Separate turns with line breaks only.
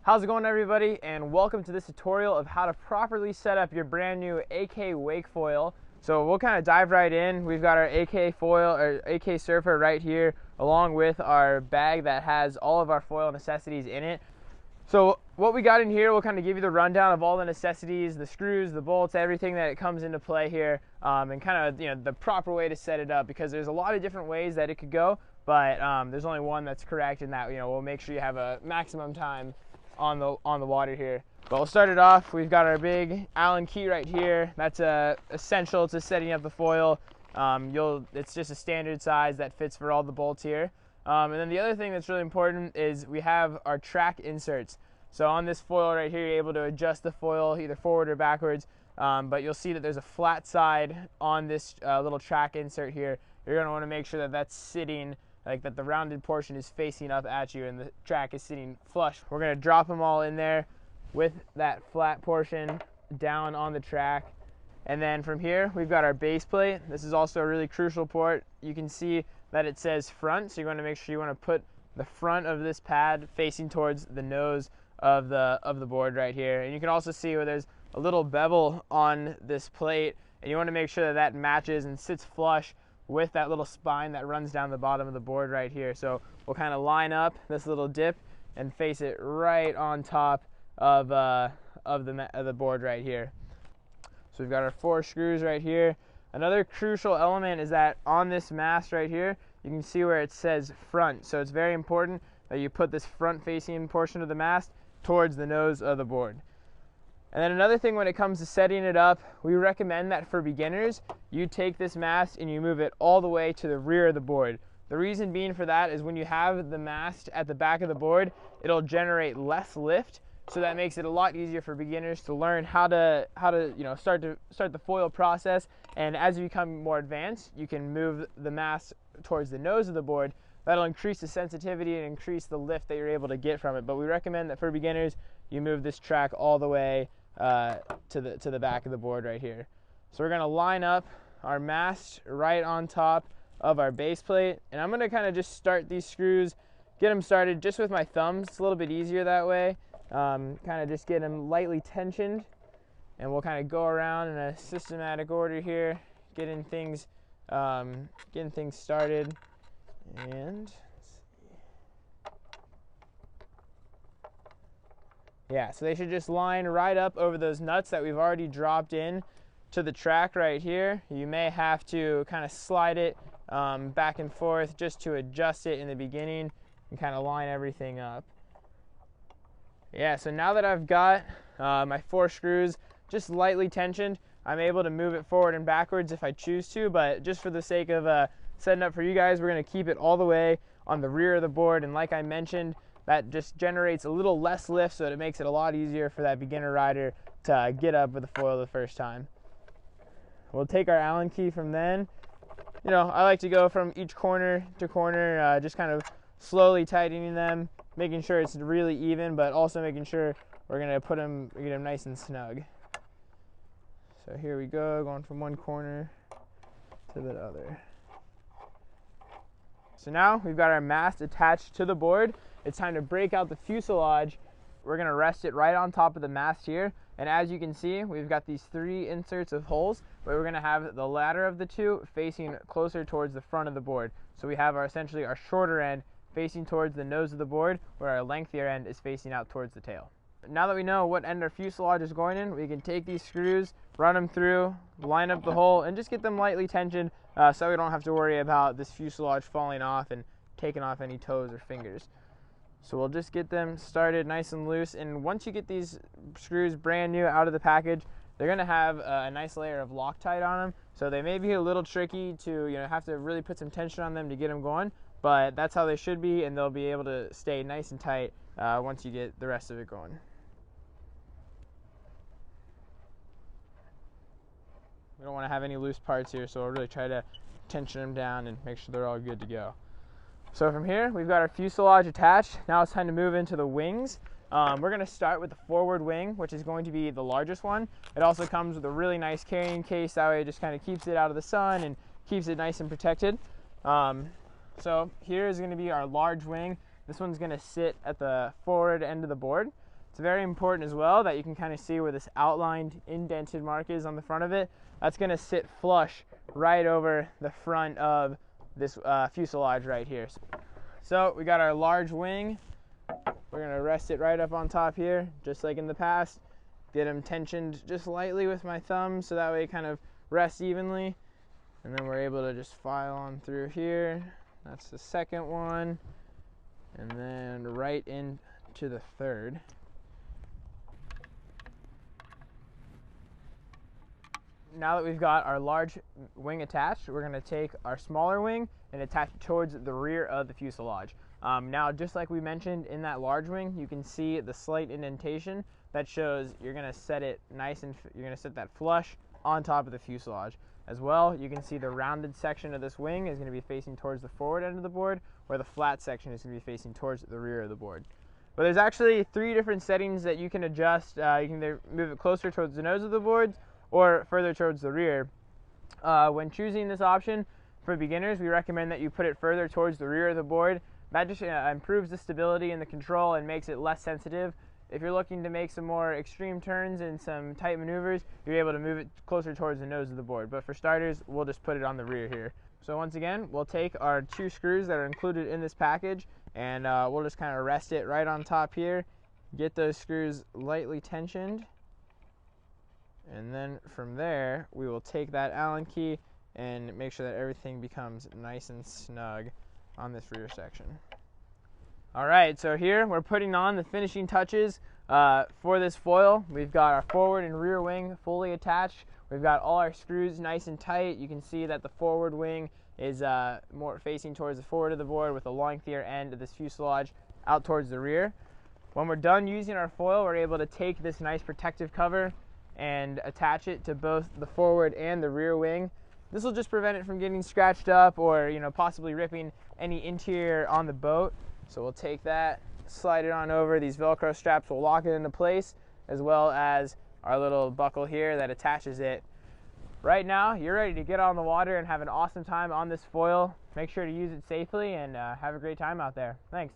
How's it going, everybody, and welcome to this tutorial of how to properly set up your brand new AK wake foil. So we'll kind of dive right in. We've got our AK foil or AK surfer right here, along with our bag that has all of our foil necessities in it. So what we got in here, we'll kind of give you the rundown of all the necessities, the screws, the bolts, everything that comes into play here, and kind of the proper way to set it up, because there's a lot of different ways that it could go, but there's only one that's correct, and that we'll make sure you have a maximum time on the water here. But we'll start it off. We've got our big Allen key right here. That's essential to setting up the foil. It's just a standard size that fits for all the bolts here. And then the other thing that's really important is we have our track inserts. So on this foil right here, you're able to adjust the foil either forward or backwards. But you'll see that there's a flat side on this little track insert here. You're going to want to make sure that that's sitting, like that the rounded portion is facing up at you and the track is sitting flush. We're going to drop them all in there with that flat portion down on the track. And then from here, we've got our base plate. This is also a really crucial port. You can see that it says front, so you're going to make sure you want to put the front of this pad facing towards the nose of the board right here. And you can also see where there's a little bevel on this plate, and you want to make sure that that matches and sits flush with that little spine that runs down the bottom of the board right here. So we'll kind of line up this little dip and face it right on top of the board right here. So we've got our 4 screws right here. Another crucial element is that on this mast right here, you can see where it says front. So it's very important that you put this front facing portion of the mast towards the nose of the board. And then another thing when it comes to setting it up, we recommend that for beginners, you take this mast and you move it all the way to the rear of the board. The reason being for that is when you have the mast at the back of the board, it'll generate less lift. So that makes it a lot easier for beginners to learn how to start the foil process. And as you become more advanced, you can move the mast towards the nose of the board. That'll increase the sensitivity and increase the lift that you're able to get from it. But we recommend that for beginners, you move this track all the way to the back of the board right here. So we're going to line up our mast right on top of our base plate, and I'm going to kind of just start these screws, get them started just with my thumbs. It's a little bit easier that way. Kind of just get them lightly tensioned, and we'll kind of go around in a systematic order here, getting things started. And yeah, so they should just line right up over those nuts that we've already dropped in to the track right here. You may have to kind of slide it back and forth just to adjust it in the beginning and kind of line everything up. Yeah, so now that I've got my 4 screws just lightly tensioned, I'm able to move it forward and backwards if I choose to, but just for the sake of setting up for you guys, we're going to keep it all the way on the rear of the board. And like I mentioned, that just generates a little less lift, so it makes it a lot easier for that beginner rider to get up with the foil the first time. We'll take our Allen key from then. I like to go from each corner to corner, just kind of slowly tightening them, making sure it's really even, but also making sure we're going to get them nice and snug. So here we go, going from one corner to the other. So now we've got our mast attached to the board. It's time to break out the fuselage. We're going to rest it right on top of the mast here. And as you can see, we've got these 3 inserts of holes, but we're going to have the latter of the 2 facing closer towards the front of the board. So we have essentially our shorter end facing towards the nose of the board, where our lengthier end is facing out towards the tail. Now that we know what end our fuselage is going in, we can take these screws, run them through, line up the hole, and just get them lightly tensioned so we don't have to worry about this fuselage falling off and taking off any toes or fingers. So we'll just get them started nice and loose, and once you get these screws brand new out of the package, they're going to have a nice layer of Loctite on them, so they may be a little tricky to have to really put some tension on them to get them going, but that's how they should be, and they'll be able to stay nice and tight once you get the rest of it going. We don't want to have any loose parts here, so we'll really try to tension them down and make sure they're all good to go. So from here, we've got our fuselage attached. Now it's time to move into the wings. We're going to start with the forward wing, which is going to be the largest one. It also comes with a really nice carrying case. That way it just kind of keeps it out of the sun and keeps it nice and protected. So here is going to be our large wing. This one's going to sit at the forward end of the board. It's very important as well that you can kind of see where this outlined indented mark is on the front of it. That's going to sit flush right over the front of this fuselage right here. So we got our large wing. We're going to rest it right up on top here, just like in the past. Get them tensioned just lightly with my thumb so that way it kind of rests evenly. And then we're able to just file on through here. That's the second one. And then right into the third. Now that we've got our large wing attached, we're going to take our smaller wing and attach it towards the rear of the fuselage. Now, just like we mentioned in that large wing, you can see the slight indentation that shows you're going to set it nice and you're going to set that flush on top of the fuselage. As well, you can see the rounded section of this wing is going to be facing towards the forward end of the board, where the flat section is going to be facing towards the rear of the board. But there's actually 3 different settings that you can adjust. You can either move it closer towards the nose of the board or further towards the rear. When choosing this option for beginners, we recommend that you put it further towards the rear of the board. That just improves the stability and the control and makes it less sensitive. If you're looking to make some more extreme turns and some tight maneuvers, you're able to move it closer towards the nose of the board. But for starters, we'll just put it on the rear here. So once again, we'll take our 2 screws that are included in this package, and we'll just kind of rest it right on top here. Get those screws lightly tensioned. And then from there, we will take that Allen key and make sure that everything becomes nice and snug on this rear section. All right, so here we're putting on the finishing touches for this foil. We've got our forward and rear wing fully attached. We've got all our screws nice and tight. You can see that the forward wing is more facing towards the forward of the board with the lengthier end of this fuselage out towards the rear. When we're done using our foil, we're able to take this nice protective cover and attach it to both the forward and the rear wing. This will just prevent it from getting scratched up or possibly ripping any interior on the boat. So we'll take that, slide it on over. These Velcro straps will lock it into place, as well as our little buckle here that attaches it. Right now, you're ready to get on the water and have an awesome time on this foil. Make sure to use it safely and have a great time out there. Thanks.